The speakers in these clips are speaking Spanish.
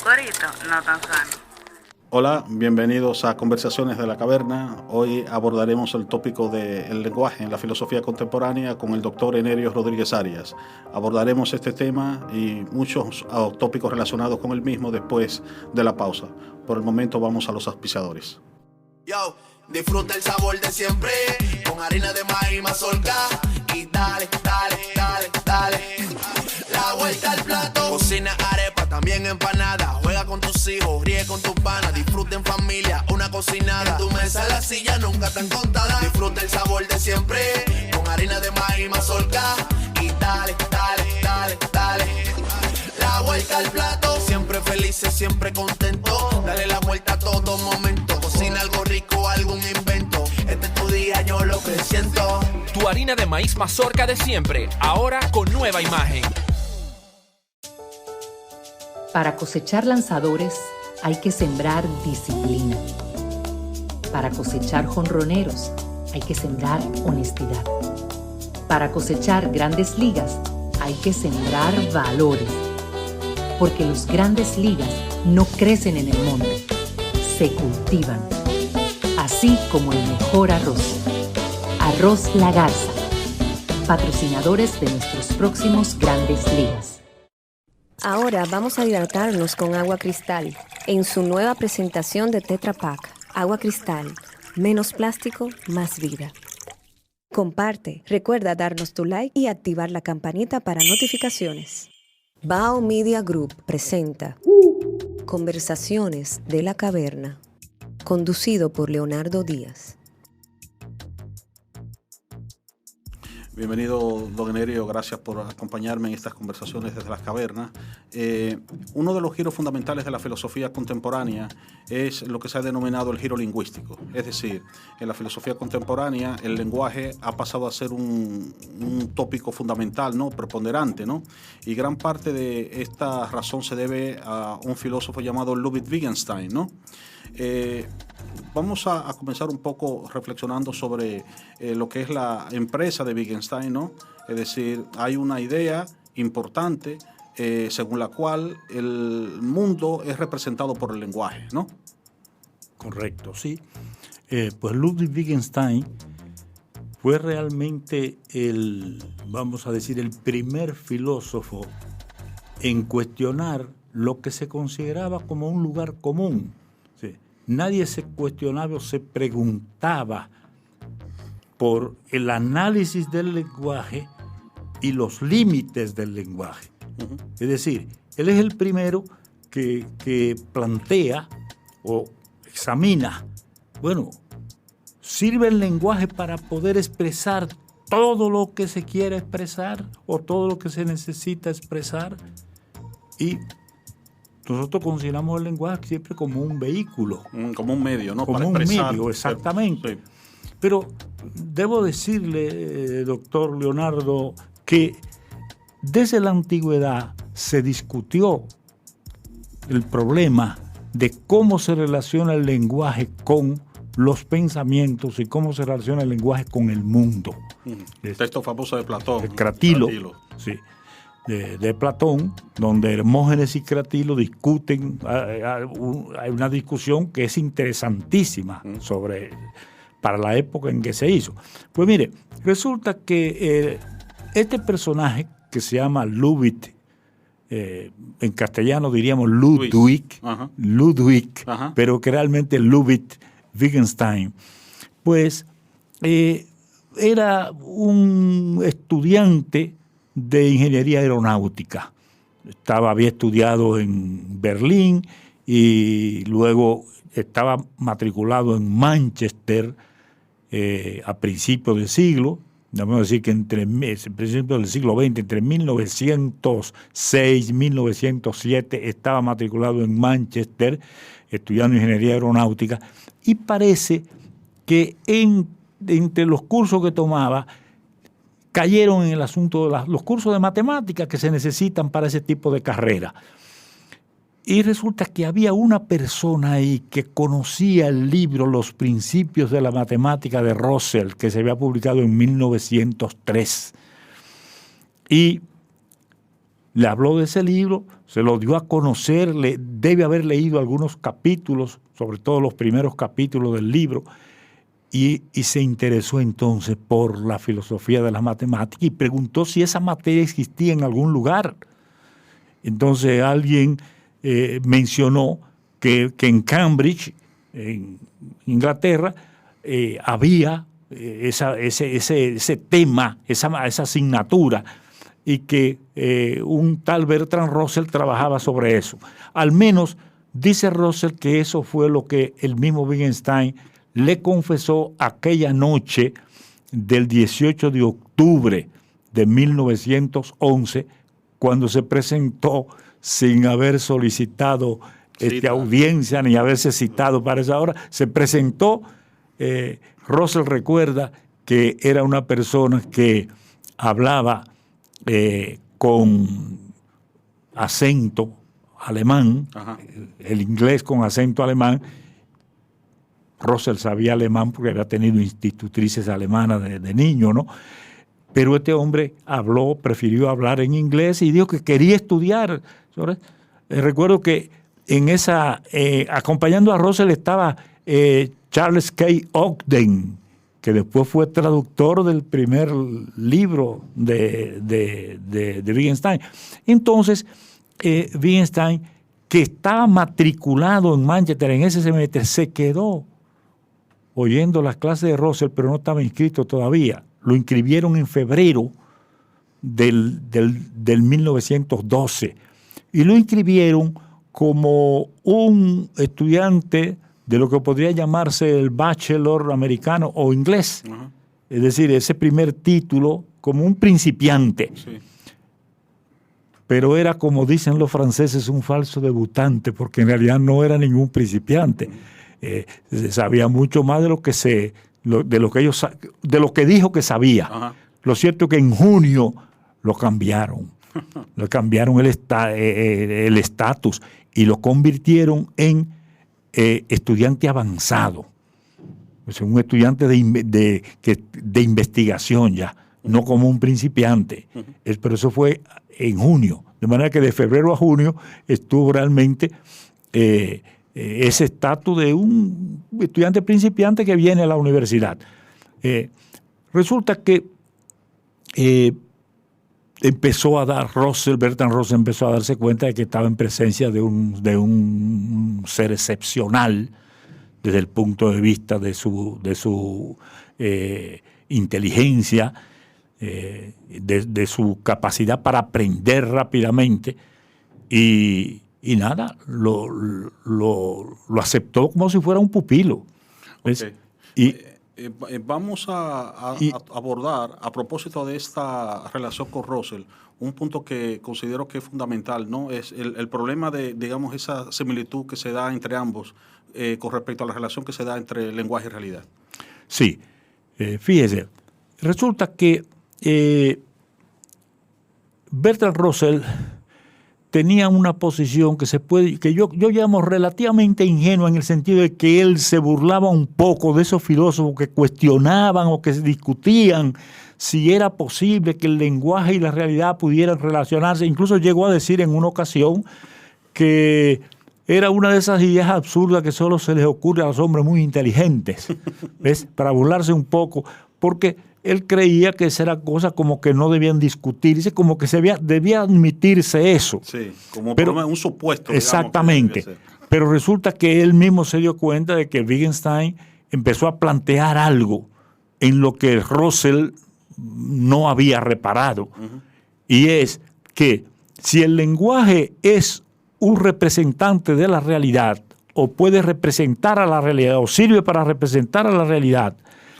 corito no tan sano. Hola, bienvenidos a Conversaciones de la Caverna. Hoy abordaremos el tópico del lenguaje en la filosofía contemporánea con el doctor Enerio Rodríguez Arias. Abordaremos este tema y muchos tópicos relacionados con el mismo después de la pausa. Por el momento vamos a los auspiciadores. Yo, disfruta el sabor de siempre con harina de maíz mazorca y dale, dale, dale, dale. La vuelta al plato. Cocina arepa, también empanada. Juega con tus hijos, ríe con tus panas. Disfruta en familia, una cocinada. En tu mesa la silla nunca tan contada. Disfruta el sabor de siempre con harina de maíz mazorca y dale, dale, dale, dale. La vuelta al plato. Siempre felices, siempre contento. Dale la vuelta a todo momento. Cocina algo rico, algún invento. Este es tu día, yo lo que siento. Tu harina de maíz mazorca de siempre, ahora con nueva imagen. Para cosechar lanzadores hay que sembrar disciplina. Para cosechar jonroneros hay que sembrar honestidad. Para cosechar grandes ligas hay que sembrar valores. Porque los grandes ligas no crecen en el monte, se cultivan. Así como el mejor arroz. Arroz La Garza, patrocinadores de nuestros próximos grandes ligas. Ahora vamos a hidratarnos con agua cristal en su nueva presentación de Tetra Pak. Agua cristal, menos plástico, más vida. Comparte, recuerda darnos tu like y activar la campanita para notificaciones. Bao Media Group presenta Conversaciones de la Caverna, conducido por Leonardo Díaz. Bienvenido, don Enerio, gracias por acompañarme en estas conversaciones desde las cavernas. Uno de los giros fundamentales de la filosofía contemporánea es lo que se ha denominado el giro lingüístico. Es decir, en la filosofía contemporánea el lenguaje ha pasado a ser un tópico fundamental, ¿no? Preponderante, ¿no? Y gran parte de esta razón se debe a un filósofo llamado Ludwig Wittgenstein, ¿no? Vamos a comenzar un poco reflexionando sobre lo que es la empresa de Wittgenstein, ¿no? Es decir, hay una idea importante según la cual el mundo es representado por el lenguaje, ¿no? Correcto, sí. Pues Ludwig Wittgenstein fue realmente vamos a decir, el primer filósofo en cuestionar lo que se consideraba como un lugar común. Sí. Nadie se cuestionaba o se preguntaba por el análisis del lenguaje y los límites del lenguaje. Uh-huh. Es decir, él es el primero que plantea o examina, bueno, ¿sirve el lenguaje para poder expresar todo lo que se quiere expresar o todo lo que se necesita expresar? Y nosotros consideramos el lenguaje siempre como un vehículo. Como un medio, ¿no? Como para un expresar. medio, exactamente. Sí. Pero debo decirle, doctor Leonardo, que desde la antigüedad se discutió el problema de cómo se relaciona el lenguaje con los pensamientos y cómo se relaciona el lenguaje con el mundo. El texto famoso de Platón. El Cratilo. Sí. De Platón, donde Hermógenes y Cratilo discuten, hay una discusión que es interesantísima para la época en que se hizo. Pues mire, resulta que este personaje que se llama Ludwig, en castellano diríamos Ludwig, Ajá. pero que realmente Ludwig Wittgenstein, pues era un estudiante de ingeniería aeronáutica. Había estudiado en Berlín y luego estaba matriculado en Manchester a principios del siglo. Vamos a decir que entre principios del siglo XX, entre 1906 y 1907, estaba matriculado en Manchester estudiando ingeniería aeronáutica, y parece que entre los cursos que tomaba cayeron en el asunto de los cursos de matemáticas que se necesitan para ese tipo de carrera. Y resulta que había una persona ahí que conocía el libro Los Principios de la Matemática de Russell, que se había publicado en 1903. Y le habló de ese libro, se lo dio a conocer, debe haber leído algunos capítulos, sobre todo los primeros capítulos del libro, y se interesó entonces por la filosofía de las matemáticas y preguntó si esa materia existía en algún lugar. Entonces alguien mencionó que en Cambridge, en Inglaterra, había ese tema, esa asignatura, y que un tal Bertrand Russell trabajaba sobre eso. Al menos dice Russell que eso fue lo que el mismo Wittgenstein le confesó aquella noche del 18 de octubre de 1911, cuando se presentó sin haber solicitado audiencia ni haberse citado para esa hora. Se presentó, Russell recuerda que era una persona que hablaba con acento alemán, el inglés con acento alemán. Russell sabía alemán porque había tenido institutrices alemanas de niño, ¿no? Pero este hombre prefirió hablar en inglés y dijo que quería estudiar. Recuerdo que en acompañando a Russell estaba Charles K. Ogden, que después fue traductor del primer libro de Wittgenstein. Entonces, Wittgenstein, que estaba matriculado en Manchester en ese semestre, se quedó oyendo las clases de Russell, pero no estaba inscrito todavía. Lo inscribieron en febrero del 1912 y lo inscribieron como un estudiante de lo que podría llamarse el bachelor americano o inglés. Es decir, ese primer título como un principiante. Sí. Pero era, como dicen los franceses, un falso debutante, porque en realidad no era ningún principiante. Sabía mucho más de lo que dijo que sabía. Ajá. Lo cierto es que en junio lo cambiaron. Le cambiaron el estatus y lo convirtieron en estudiante avanzado. O sea, un estudiante de investigación ya, no como un principiante. Pero eso fue en junio. De manera que de febrero a junio estuvo realmente ese estatus de un estudiante principiante que viene a la universidad. Resulta que Bertrand Russell empezó a darse cuenta de que estaba en presencia de un ser excepcional desde el punto de vista de su inteligencia, de su capacidad para aprender rápidamente, y nada, lo aceptó como si fuera un pupilo. Okay. Vamos a abordar, a propósito de esta relación con Russell, un punto que considero que es fundamental, ¿no? Es el problema de, digamos, esa similitud que se da entre ambos con respecto a la relación que se da entre lenguaje y realidad. Sí, fíjese, resulta que Bertrand Russell tenía una posición que yo llamo relativamente ingenua, en el sentido de que él se burlaba un poco de esos filósofos que cuestionaban o que discutían si era posible que el lenguaje y la realidad pudieran relacionarse. Incluso llegó a decir en una ocasión que era una de esas ideas absurdas que solo se les ocurre a los hombres muy inteligentes, ¿ves? Para burlarse un poco, porque él creía que esa era cosa como que no debían discutirse, como que debía admitirse eso. Sí, como un supuesto. Exactamente. Pero resulta que él mismo se dio cuenta de que Wittgenstein empezó a plantear algo en lo que Russell no había reparado. Y es que si el lenguaje es un representante de la realidad, o puede representar a la realidad, o sirve para representar a la realidad,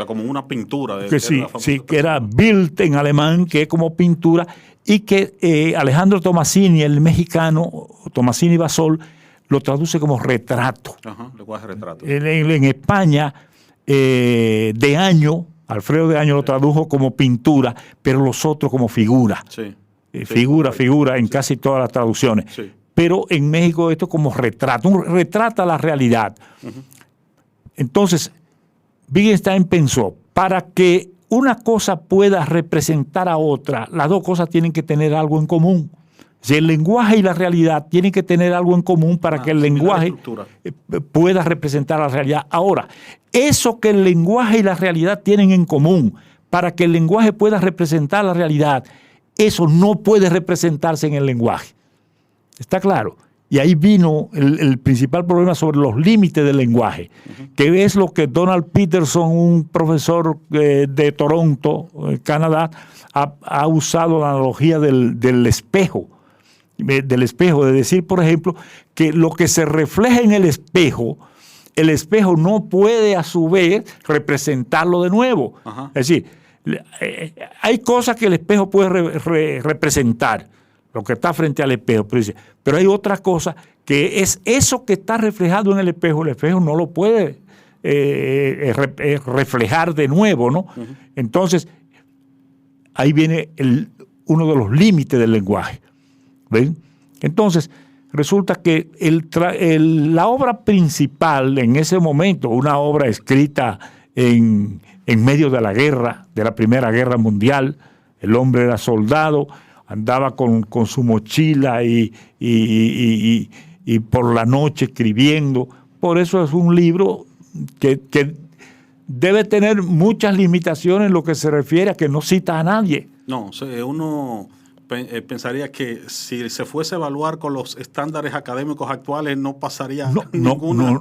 como una pintura. Que era Bild en alemán, que es como pintura, y que Alejandro Tomasini, el mexicano, Tomasini Basol, lo traduce como retrato. Ajá, lenguaje retrato. En España, Alfredo de Año lo tradujo como pintura, pero los otros como figura. Sí. Figura en casi todas las traducciones. Sí. Pero en México esto como retrato, retrata la realidad. Entonces, Wittgenstein pensó, para que una cosa pueda representar a otra, las dos cosas tienen que tener algo en común. Si el lenguaje y la realidad tienen que tener algo en común para que el lenguaje pueda representar la realidad. Ahora, eso que el lenguaje y la realidad tienen en común para que el lenguaje pueda representar la realidad, eso no puede representarse en el lenguaje. ¿Está claro? Y ahí vino el principal problema sobre los límites del lenguaje, que es lo que Donald Peterson, un profesor de Toronto, Canadá, ha usado la analogía del espejo, de decir, por ejemplo, que lo que se refleja en el espejo no puede a su vez representarlo de nuevo. Ajá. Es decir, hay cosas que el espejo puede representar, lo que está frente al espejo, pero hay otra cosa que es eso que está reflejado en el espejo no lo puede reflejar de nuevo, ¿no? Uh-huh. Entonces, ahí viene uno de los límites del lenguaje. ¿Ven? Entonces, resulta que la obra principal en ese momento, una obra escrita en medio de la guerra, de la Primera Guerra Mundial, el hombre era soldado, andaba con su mochila y por la noche escribiendo. Por eso es un libro que debe tener muchas limitaciones en lo que se refiere a que no cita a nadie. No, uno pensaría que si se fuese a evaluar con los estándares académicos actuales no pasaría ninguna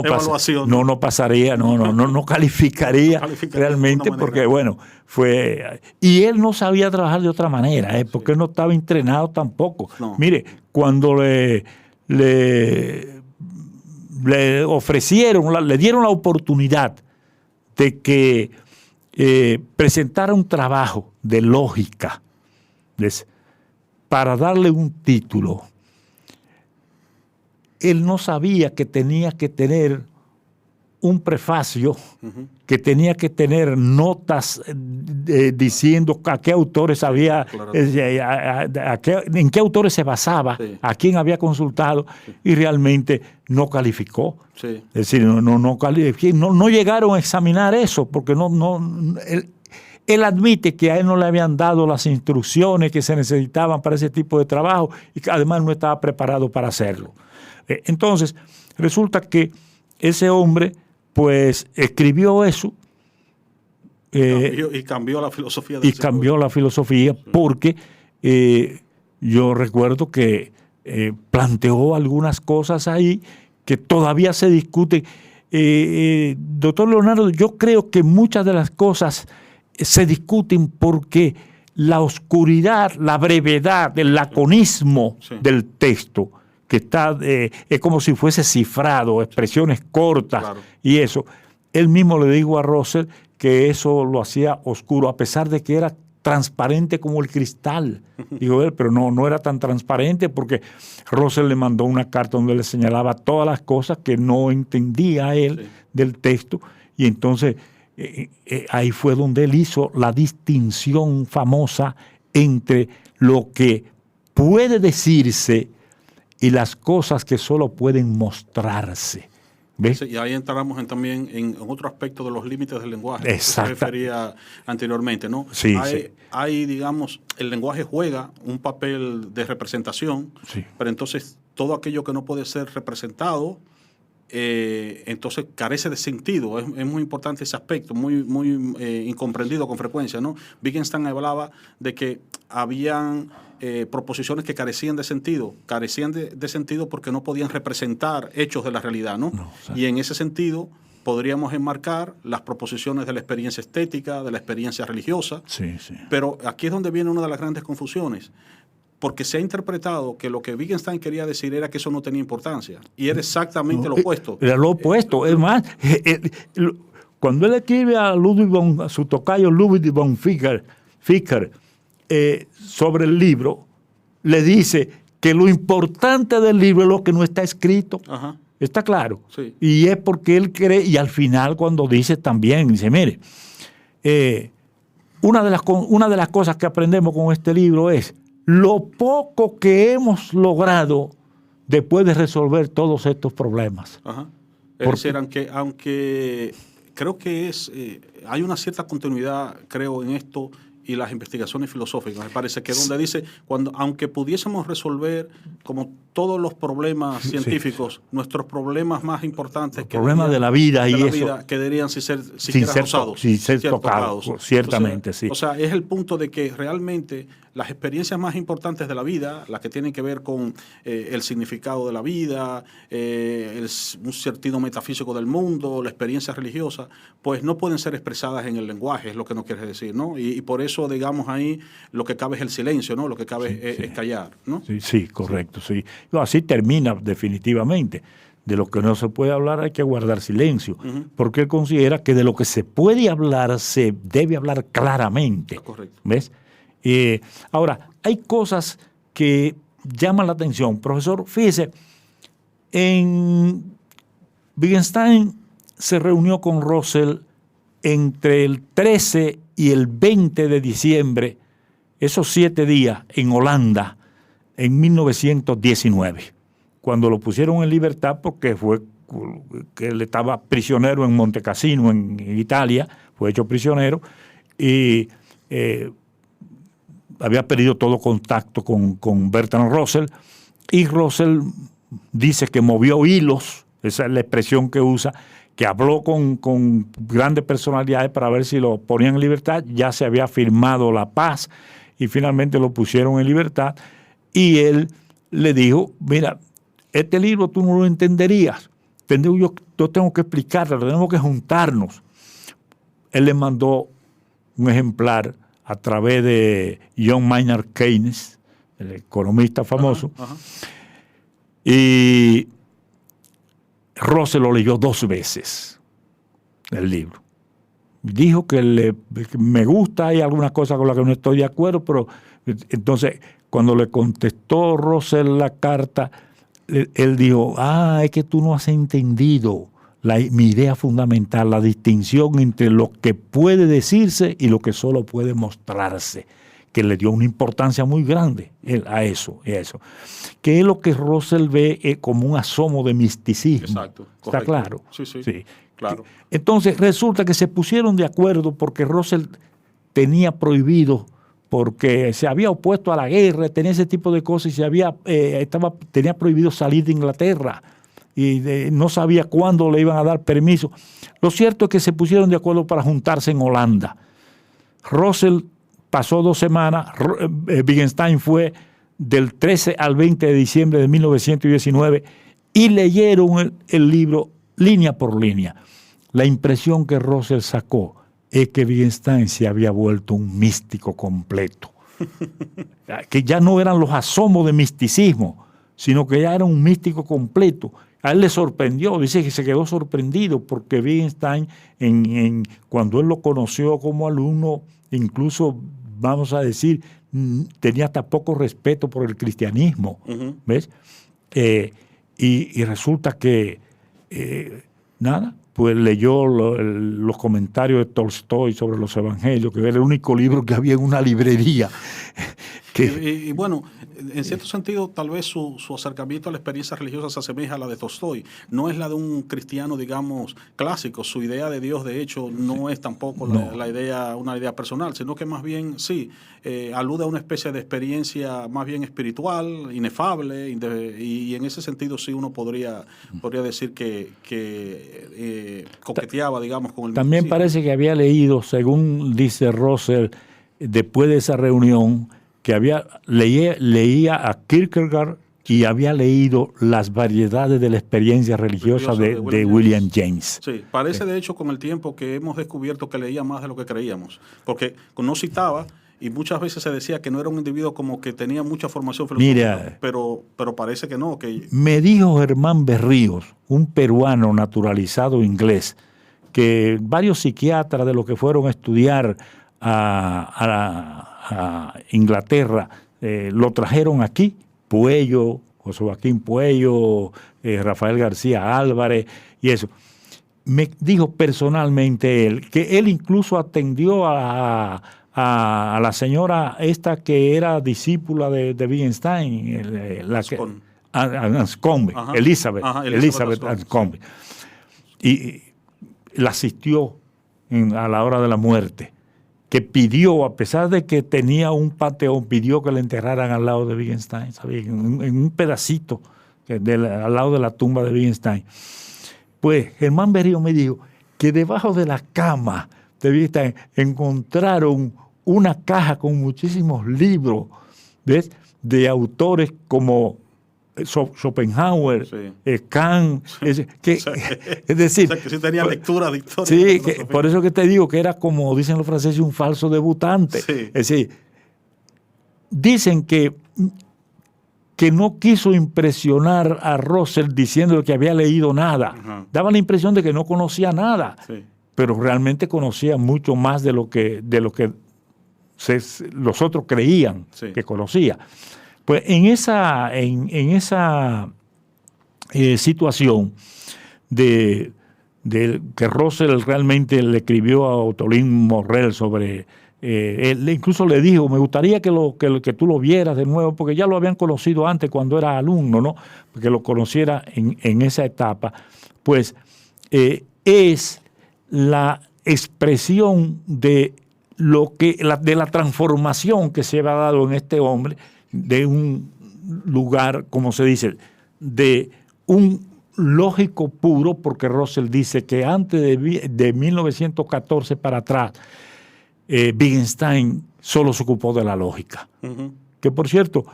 evaluación. No pasaría, no calificaría realmente porque, bueno, fue... Y él no sabía trabajar de otra manera, porque él no estaba entrenado tampoco. No. Mire, cuando le ofrecieron, le dieron la oportunidad de que presentara un trabajo de lógica, para darle un título, él no sabía que tenía que tener un prefacio, uh-huh, que tenía que tener notas diciendo a qué autores había, en qué autores se basaba, sí, a quién había consultado, sí, y realmente no calificó. Sí. Es decir, no llegaron a examinar eso, porque él admite que a él no le habían dado las instrucciones que se necesitaban para ese tipo de trabajo y que además no estaba preparado para hacerlo. Entonces, resulta que ese hombre, pues, escribió eso. Y cambió la filosofía. Sí, porque yo recuerdo que planteó algunas cosas ahí que todavía se discuten. Doctor Leonardo, yo creo que muchas de las cosas se discuten porque la oscuridad, la brevedad, el laconismo, sí, del texto, que está es como si fuese cifrado, expresiones cortas, claro, y eso. Él mismo le dijo a Russell que eso lo hacía oscuro, a pesar de que era transparente como el cristal. Digo él, pero no era tan transparente porque Russell le mandó una carta donde le señalaba todas las cosas que no entendía él, sí, del texto, y entonces ahí fue donde él hizo la distinción famosa entre lo que puede decirse y las cosas que solo pueden mostrarse. ¿Ves? Sí, y ahí entramos también en otro aspecto de los límites del lenguaje. Exacto. Que se refería anteriormente, ¿no? Sí, hay, digamos, el lenguaje juega un papel de representación, sí, pero entonces todo aquello que no puede ser representado, entonces carece de sentido. Es muy importante ese aspecto, muy incomprendido con frecuencia, ¿no? Wittgenstein hablaba de que habían proposiciones que carecían de sentido porque no podían representar hechos de la realidad, ¿no? Y en ese sentido podríamos enmarcar las proposiciones de la experiencia estética, de la experiencia religiosa, sí, sí. Pero aquí es donde viene una de las grandes confusiones, porque se ha interpretado que lo que Wittgenstein quería decir era que eso no tenía importancia, y era exactamente lo opuesto. Era lo opuesto. Es más, cuando él escribe a su tocayo Ludwig von Ficker, sobre el libro, le dice que lo importante del libro es lo que no está escrito. Ajá. ¿Está claro? Sí. Y es porque él cree, y al final cuando dice también, dice, mire, una de las cosas que aprendemos con este libro es lo poco que hemos logrado después de resolver todos estos problemas. Ajá. Es decir, aunque creo que hay una cierta continuidad, creo, en esto y las investigaciones filosóficas. Me parece que donde dice, aunque pudiésemos resolver como todos los problemas científicos, nuestros problemas más importantes, los problemas de la vida y eso, quedarían sin ser tocados, ciertamente. O sea, es el punto de que realmente las experiencias más importantes de la vida, las que tienen que ver con el significado de la vida, un sentido metafísico del mundo, la experiencia religiosa, pues no pueden ser expresadas en el lenguaje, es lo que nos quiere decir, ¿no? Y por eso, digamos, ahí lo que cabe es el silencio, ¿no? Lo que cabe es callar, ¿no? Sí, correcto, sí. No, así termina definitivamente. De lo que no se puede hablar hay que guardar silencio, porque él considera que de lo que se puede hablar se debe hablar claramente. Correcto. ¿Ves? Ahora, hay cosas que llaman la atención. Profesor, fíjese, Wittgenstein se reunió con Russell entre el 13 y el 20 de diciembre, esos 7 días, en Holanda, en 1919, cuando lo pusieron en libertad porque fue que él estaba prisionero en Montecassino, en Italia, fue hecho prisionero y había perdido todo contacto con Bertrand Russell, y Russell dice que movió hilos, esa es la expresión que usa, que habló con grandes personalidades para ver si lo ponían en libertad. Ya se había firmado la paz y finalmente lo pusieron en libertad, y él le dijo, mira, este libro tú no lo entenderías, yo tengo que explicarlo, tenemos que juntarnos. Él le mandó un ejemplar a través de John Maynard Keynes, el economista famoso, y Russell lo leyó 2 veces, el libro. Dijo que me gusta, hay algunas cosas con las que no estoy de acuerdo, pero entonces cuando le contestó Russell la carta, él dijo, es que tú no has entendido mi idea fundamental, la distinción entre lo que puede decirse y lo que solo puede mostrarse, que le dio una importancia muy grande a eso. Que es lo que Russell ve como un asomo de misticismo. Exacto. ¿Está claro? Sí, claro. Entonces resulta que se pusieron de acuerdo porque Russell tenía prohibido, porque se había opuesto a la guerra, tenía ese tipo de cosas, y tenía prohibido salir de Inglaterra, y no sabía cuándo le iban a dar permiso. Lo cierto es que se pusieron de acuerdo para juntarse en Holanda. Russell pasó 2 semanas, Wittgenstein fue del 13 al 20 de diciembre de 1919 y leyeron el libro línea por línea. La impresión que Russell sacó es que Wittgenstein se había vuelto un místico completo, que ya no eran los asomos de misticismo, sino que ya era un místico completo. A él le sorprendió, dice que se quedó sorprendido porque Wittgenstein, cuando él lo conoció como alumno, incluso, vamos a decir, tenía hasta poco respeto por el cristianismo, ¿ves? Y resulta que, pues leyó los comentarios de Tolstoy sobre los evangelios, que era el único libro que había en una librería. Y bueno, en cierto sentido, tal vez su acercamiento a la experiencia religiosa se asemeja a la de Tolstoy. No es la de un cristiano, digamos, clásico. Su idea de Dios, de hecho, no es tampoco una idea personal, sino que más bien, sí, alude a una especie de experiencia más bien espiritual, inefable, y en ese sentido sí uno podría decir que coqueteaba, digamos, con el También parece que había leído, según dice Russell, después de esa reunión, que leía a Kierkegaard y había leído las variedades de la experiencia religiosa de William James. Sí, parece de hecho con el tiempo que hemos descubierto que leía más de lo que creíamos, porque no citaba y muchas veces se decía que no era un individuo como que tenía mucha formación filosófica, pero parece que no. Me dijo Germán Berríos, un peruano naturalizado inglés, que varios psiquiatras de los que fueron a estudiar a Inglaterra lo trajeron aquí, Puello, José Joaquín Puello, Rafael García Álvarez y eso. Me dijo personalmente él, que él incluso atendió a la señora esta que era discípula de Wittgenstein, Anscombe, Elizabeth Anscombe, y la asistió a la hora de la muerte, que pidió, a pesar de que tenía un panteón, pidió que le enterraran al lado de Wittgenstein, ¿sabes? En un pedacito al lado de la tumba de Wittgenstein. Pues Germán Berrío me dijo que debajo de la cama de Wittgenstein encontraron una caja con muchísimos libros, ¿ves?, de autores como Schopenhauer, Kant, es decir, o sea, que sí tenía lectura de historia. Sí, por eso que te digo que era, como dicen los franceses, un falso debutante. Sí. Es decir, dicen que no quiso impresionar a Russell diciéndole que había leído nada. Ajá. Daba la impresión de que no conocía nada, Sí. pero realmente conocía mucho más de lo que los otros creían que conocía. Pues en esa situación de que Russell realmente le escribió a Ottolin Morrell sobre... él incluso le dijo, me gustaría que tú lo vieras de nuevo, porque ya lo habían conocido antes cuando era alumno, ¿no? Que lo conociera en esa etapa. Pues es la expresión de la transformación que se ha dado en este hombre, de un lugar, como se dice, de un lógico puro, porque Russell dice que antes de 1914 para atrás, Wittgenstein solo se ocupó de la lógica. Uh-huh. Que por cierto,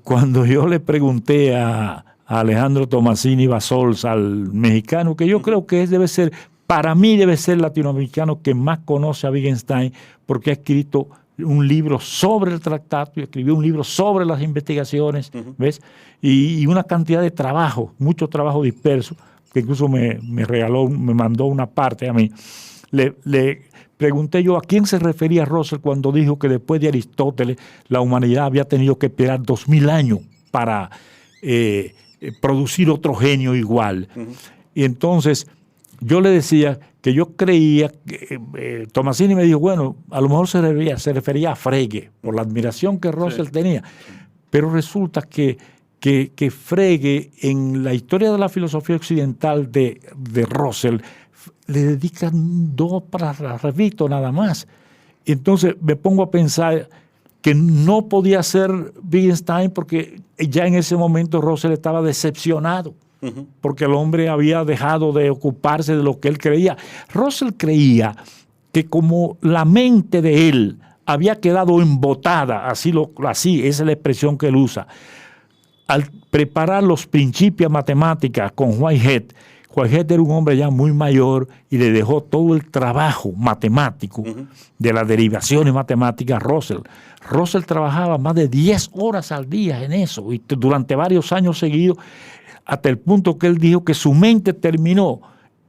cuando yo le pregunté a Alejandro Tomasini Basols, al mexicano, que yo creo que para mí debe ser el latinoamericano que más conoce a Wittgenstein, porque ha escrito un libro sobre el tratado y escribió un libro sobre las investigaciones, uh-huh, ¿ves? Y una cantidad de trabajo, mucho trabajo disperso, que incluso me mandó una parte a mí. Le pregunté yo a quién se refería Russell cuando dijo que después de Aristóteles la humanidad había tenido que esperar 2000 años para producir otro genio igual. Uh-huh. Y entonces yo le decía que yo creía que Tomasini me dijo, bueno, a lo mejor se refería a Frege, por la admiración que Russell tenía. Pero resulta que Frege, en la historia de la filosofía occidental de Russell, le dedican 2 párrafos nada más. Y entonces me pongo a pensar que no podía ser Wittgenstein, porque ya en ese momento Russell estaba decepcionado. Uh-huh. Porque el hombre había dejado de ocuparse de lo que él creía. Russell creía que como la mente de él había quedado embotada, así esa es la expresión que él usa, al preparar los Principia Mathematica con Whitehead era un hombre ya muy mayor y le dejó todo el trabajo matemático, uh-huh, de las derivaciones matemáticas a Russell. Russell trabajaba más de 10 horas al día en eso y durante varios años seguidos, hasta el punto que él dijo que su mente terminó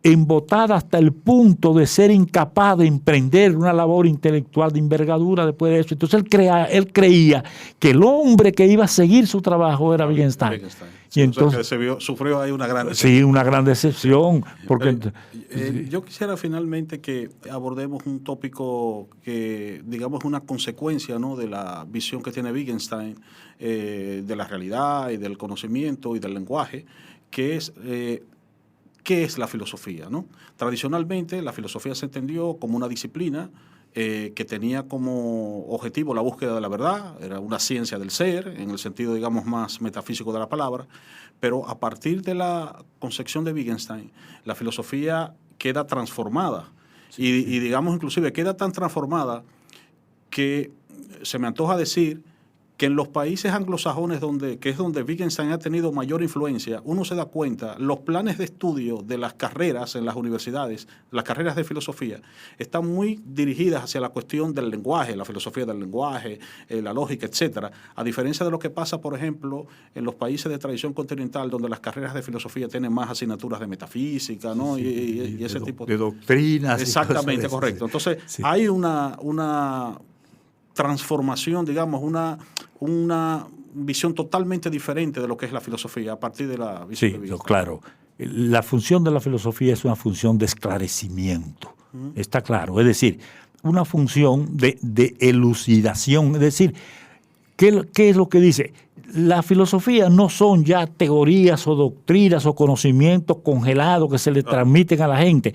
embotada hasta el punto de ser incapaz de emprender una labor intelectual de envergadura después de eso. Entonces él creía que el hombre que iba a seguir su trabajo era Wittgenstein. Y entonces sufrió ahí una gran decepción. Sí, una gran decepción. Porque, yo quisiera finalmente que abordemos un tópico que, digamos, es una consecuencia, ¿no?, de la visión que tiene Wittgenstein de la realidad y del conocimiento y del lenguaje, que es ¿qué es la filosofía, ¿no? Tradicionalmente la filosofía se entendió como una disciplina que tenía como objetivo la búsqueda de la verdad, era una ciencia del ser, en el sentido, digamos, más metafísico de la palabra, pero a partir de la concepción de Wittgenstein, la filosofía queda transformada, y digamos, inclusive queda tan transformada que se me antoja decir que en los países anglosajones, que es donde Wittgenstein ha tenido mayor influencia, uno se da cuenta, los planes de estudio de las carreras en las universidades, las carreras de filosofía, están muy dirigidas hacia la cuestión del lenguaje, la filosofía del lenguaje, la lógica, etcétera, a diferencia de lo que pasa, por ejemplo, en los países de tradición continental, donde las carreras de filosofía tienen más asignaturas de metafísica, ¿no? Sí, y ese tipo de doctrinas. Exactamente, correcto. Entonces, hay una transformación, digamos, una visión totalmente diferente de lo que es la filosofía a partir de la visión de Wittgenstein. Claro. La función de la filosofía es una función de esclarecimiento. Uh-huh. Está claro. Es decir, una función de elucidación. Es decir, ¿qué es lo que dice? la filosofía no son ya teorías o doctrinas o conocimientos congelados que se le transmiten a la gente.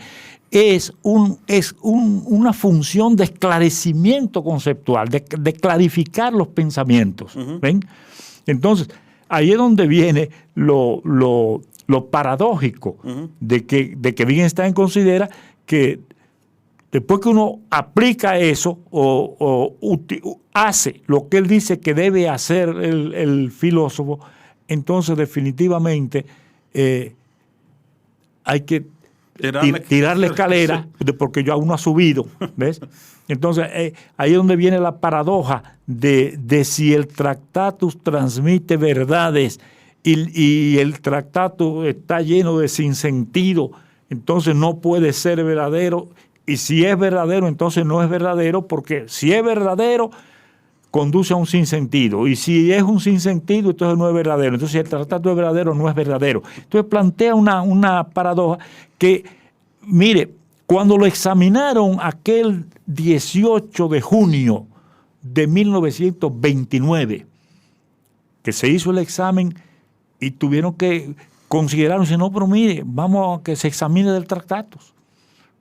Es una función de esclarecimiento conceptual, de clarificar los pensamientos. ¿Ven? Entonces, ahí es donde viene lo paradójico de que Wittgenstein considera que después que uno aplica eso o hace lo que él dice que debe hacer el filósofo, entonces definitivamente hay que tirarle escalera, porque ya uno ha subido, ¿ves? Entonces ahí es donde viene la paradoja de si el Tractatus transmite verdades y el Tractatus está lleno de sinsentido, entonces no puede ser verdadero. Y si es verdadero, entonces no es verdadero, porque si es verdadero, conduce a un sinsentido. Y si es un sinsentido, entonces no es verdadero. Entonces, si el tratado es verdadero, no es verdadero. Entonces, plantea una paradoja que, mire, cuando lo examinaron aquel 18 de junio de 1929, que se hizo el examen y tuvieron que considerar, no, pero mire, vamos a que se examine del Tractatus.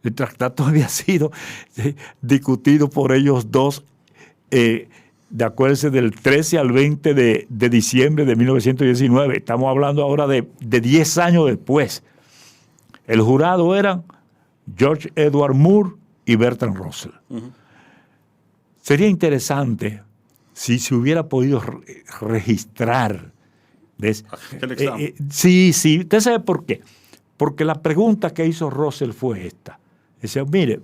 El Tractatus había sido discutido por ellos dos, de acuerdo, del 13 al 20 de diciembre de 1919. Estamos hablando ahora de 10 años después. El jurado eran George Edward Moore y Bertrand Russell. Sería interesante si se hubiera podido registrar. ¿Ves? Sí. ¿Usted sabe por qué? Porque la pregunta que hizo Russell fue esta. Dice, mire,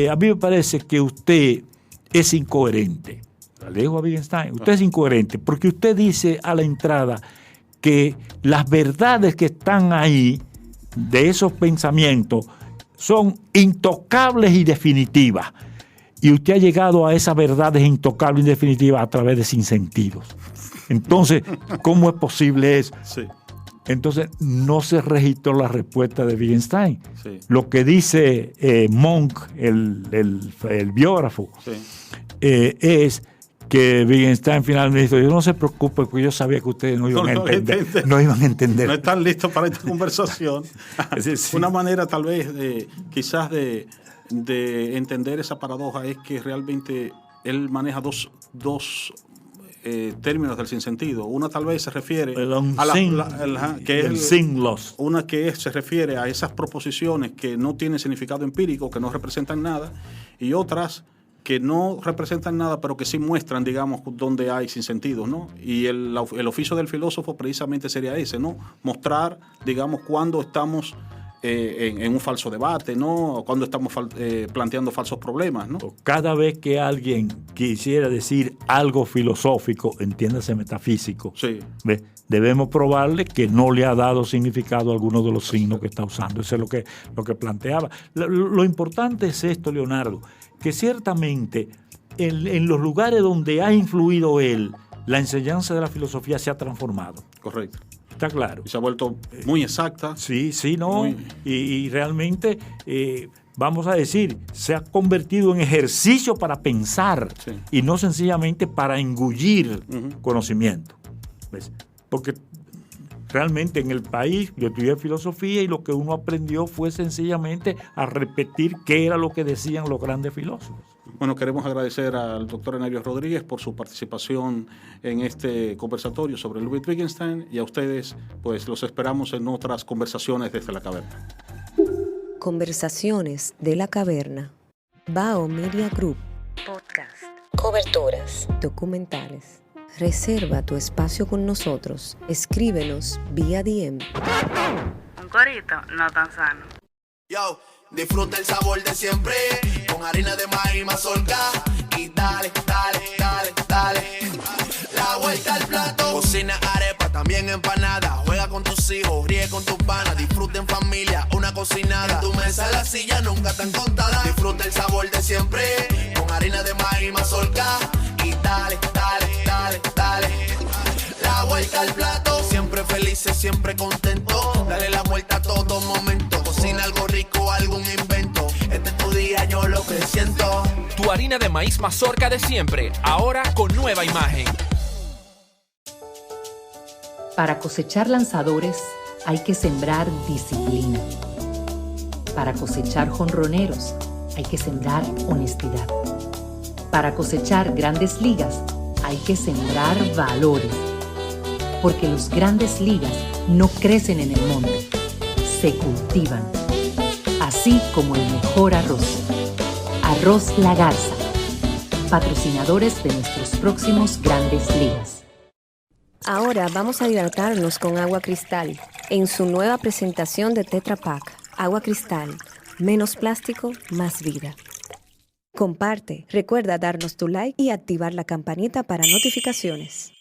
a mí me parece que usted es incoherente. Le dijo a Wittgenstein, usted es incoherente porque usted dice a la entrada que las verdades que están ahí, de esos pensamientos, son intocables y definitivas. Y usted ha llegado a esas verdades intocables y definitivas a través de sinsentidos. Entonces, ¿cómo es posible eso? Sí. Entonces, no se registró la respuesta de Wittgenstein. Sí. Lo que dice Monk, el biógrafo, es que Wittgenstein finalmente dijo, no se preocupe, porque yo sabía que ustedes no iban a entender. No iban a entender. No están listos para esta conversación. Sí. Una manera tal vez quizás de entender esa paradoja es que realmente él maneja dos términos del sinsentido. Una tal vez se refiere se refiere a esas proposiciones que no tienen significado empírico, que no representan nada, y otras que no representan nada, pero que sí muestran, digamos, dónde hay sinsentidos, ¿no? Y el oficio del filósofo precisamente sería ese, ¿no? Mostrar, digamos, cuando estamos en un falso debate, ¿no? Cuando estamos planteando falsos problemas, ¿no? Cada vez que alguien quisiera decir algo filosófico, entiéndase metafísico, sí, debemos probarle que no le ha dado significado a alguno de los signos que está usando. Eso es lo que planteaba. Lo importante es esto, Leonardo, que ciertamente en los lugares donde ha influido él, la enseñanza de la filosofía se ha transformado. Correcto. Está claro. Y se ha vuelto muy exacta. Sí, ¿no? Y realmente, vamos a decir, se ha convertido en ejercicio para pensar, sí, y no sencillamente para engullir conocimiento. ¿Ves? Porque realmente en el país yo estudié filosofía y lo que uno aprendió fue sencillamente a repetir qué era lo que decían los grandes filósofos. Bueno, queremos agradecer al doctor Enerio Rodríguez por su participación en este conversatorio sobre Ludwig Wittgenstein, y a ustedes, pues los esperamos en otras conversaciones desde la caverna. Conversaciones de la caverna. Bao Media Group. Podcast. Coberturas. Documentales. Reserva tu espacio con nosotros. Escríbenos vía DM. Un corito no tan sano. Yo, disfruta el sabor de siempre, con harina de maíz mazorca, y dale, dale, dale, dale, la vuelta al plato. Cocina arepa, también empanada, juega con tus hijos, ríe con tus panas, disfruta en familia, una cocinada, en tu mesa la silla nunca tan contada. Disfruta el sabor de siempre, con harina de maíz mazorca, y dale, dale, dale, dale, la vuelta al plato. Siempre felices, siempre contento, dale la vuelta a todo momento. Cocina algo rico, algún invento. Este es tu día, yo lo que siento. Tu harina de maíz mazorca de siempre, ahora con nueva imagen. Para cosechar lanzadores hay que sembrar disciplina. Para cosechar jonroneros hay que sembrar honestidad. Para cosechar grandes ligas hay que sembrar valores. Porque los grandes ligas no crecen en el monte, se cultivan. Así como el mejor arroz. Arroz La Garza, patrocinadores de nuestros próximos grandes ligas. Ahora vamos a hidratarnos con agua cristal en su nueva presentación de Tetra Pak. Agua cristal, menos plástico, más vida. Comparte, recuerda darnos tu like y activar la campanita para notificaciones.